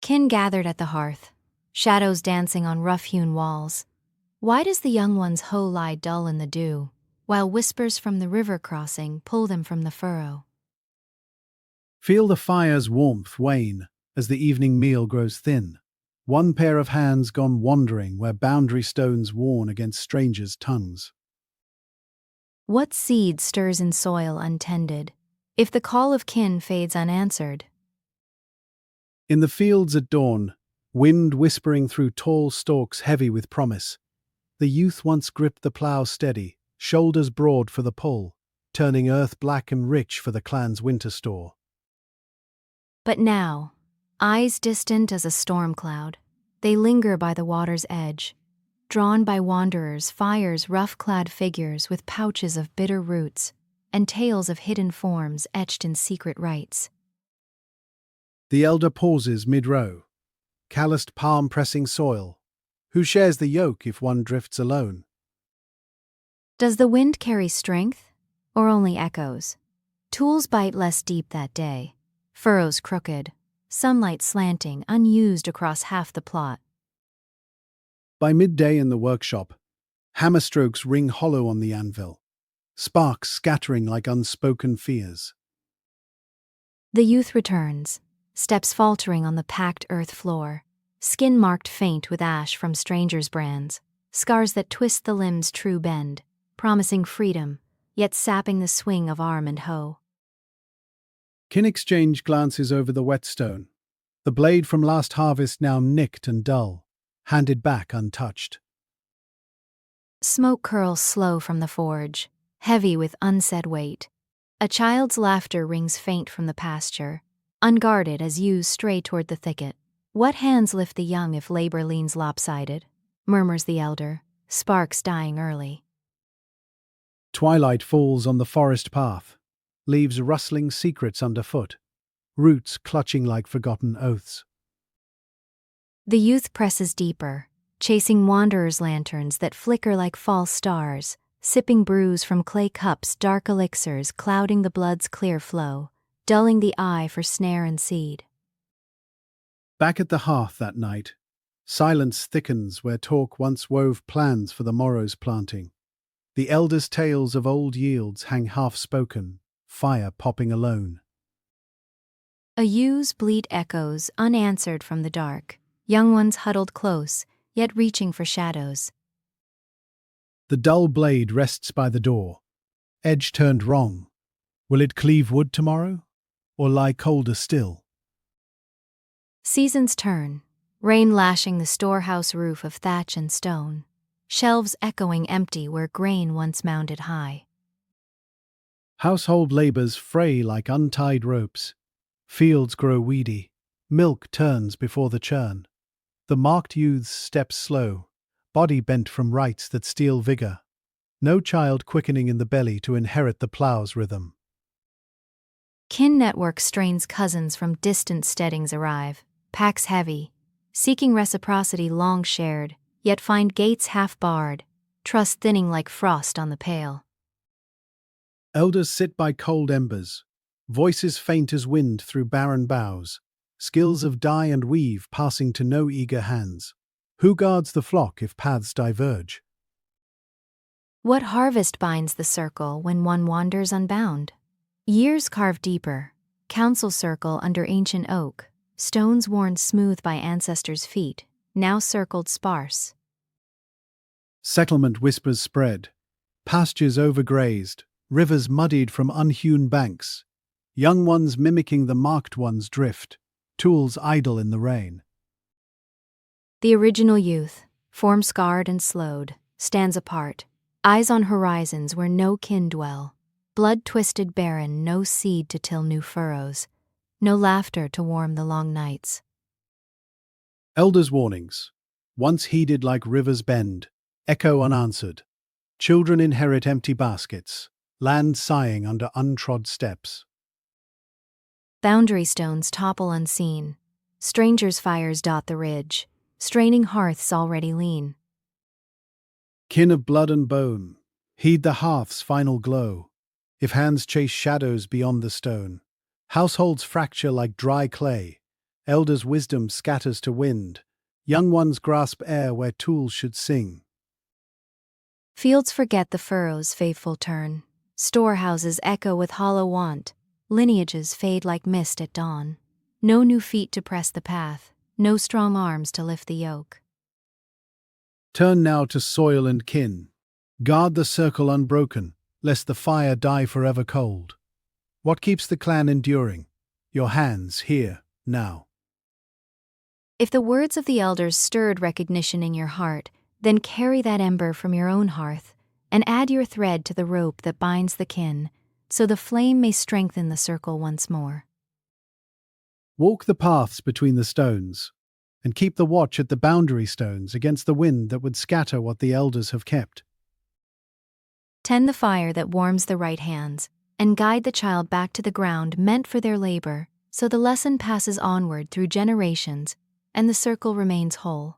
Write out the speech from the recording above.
Kin gathered at the hearth, shadows dancing on rough-hewn walls. Why does the young one's hoe lie dull in the dew, while whispers from the river crossing pull them from the furrow? Feel the fire's warmth wane as the evening meal grows thin. One pair of hands gone wandering where boundary stones warn against strangers' tongues. What seed stirs in soil untended, if the call of kin fades unanswered? In the fields at dawn, wind whispering through tall stalks heavy with promise, the youth once gripped the plough steady, shoulders broad for the pull, turning earth black and rich for the clan's winter store. But now, eyes distant as a storm cloud, they linger by the water's edge, drawn by wanderers, fire's rough-clad figures with pouches of bitter roots and tales of hidden forms etched in secret rites. The elder pauses mid-row, calloused palm pressing soil. Who shares the yoke if one drifts alone? Does the wind carry strength, or only echoes? Tools bite less deep that day, furrows crooked, sunlight slanting, unused across half the plot. By midday in the workshop, hammer strokes ring hollow on the anvil, sparks scattering like unspoken fears. The youth returns, steps faltering on the packed earth floor, skin marked faint with ash from strangers' brands, scars that twist the limb's true bend, promising freedom, yet sapping the swing of arm and hoe. Kin exchange glances over the whetstone, the blade from last harvest now nicked and dull, handed back untouched. Smoke curls slow from the forge, heavy with unsaid weight. A child's laughter rings faint from the pasture, unguarded as ewes stray toward the thicket. What hands lift the young if labor leans lopsided? Murmurs the elder, sparks dying early. Twilight falls on the forest path, leaves rustling secrets underfoot, roots clutching like forgotten oaths. The youth presses deeper, chasing wanderers' lanterns that flicker like false stars, sipping brews from clay cups, dark elixirs clouding the blood's clear flow, dulling the eye for snare and seed. Back at the hearth that night, silence thickens where talk once wove plans for the morrow's planting. The elders' tales of old yields hang half-spoken, fire popping alone. A ew's bleat echoes unanswered from the dark, young ones huddled close, yet reaching for shadows. The dull blade rests by the door, edge turned wrong. Will it cleave wood tomorrow, or lie colder still? Seasons turn, rain lashing the storehouse roof of thatch and stone, shelves echoing empty where grain once mounded high. Household labors fray like untied ropes. Fields grow weedy. Milk turns before the churn. The marked youths step slow, body bent from rites that steal vigor. No child quickening in the belly to inherit the plough's rhythm. Kin network strains cousins from distant steadings arrive, packs heavy, seeking reciprocity long shared, yet find gates half barred, trust thinning like frost on the pale. Elders sit by cold embers, voices faint as wind through barren boughs, skills of dye and weave passing to no eager hands. Who guards the flock if paths diverge? What harvest binds the circle when one wanders unbound? Years carve deeper, council circle under ancient oak, stones worn smooth by ancestors' feet, now circled sparse. Settlement whispers spread, pastures overgrazed, rivers muddied from unhewn banks, young ones mimicking the marked ones drift, tools idle in the rain. The original youth, form scarred and slowed, stands apart, eyes on horizons where no kin dwell, blood twisted barren, no seed to till new furrows, no laughter to warm the long nights. Elders' warnings, once heeded like rivers bend, echo unanswered. Children inherit empty baskets, land sighing under untrod steps. Boundary stones topple unseen, strangers' fires dot the ridge, straining hearths already lean. Kin of blood and bone, heed the hearth's final glow. If hands chase shadows beyond the stone, households fracture like dry clay, Elders' wisdom scatters to wind. Young ones grasp air where tools should sing. Fields forget the furrows' faithful turn. Storehouses echo with hollow want. Lineages fade like mist at dawn. No new feet to press the path. No strong arms to lift the yoke. Turn now to soil and kin. Guard the circle unbroken, lest the fire die forever cold. What keeps the clan enduring? Your hands here, now. If the words of the elders stirred recognition in your heart, then carry that ember from your own hearth and add your thread to the rope that binds the kin, so the flame may strengthen the circle once more. Walk the paths between the stones, and keep the watch at the boundary stones against the wind that would scatter what the elders have kept. Tend the fire that warms the right hands, and guide the child back to the ground meant for their labor, so the lesson passes onward through generations and the circle remains whole.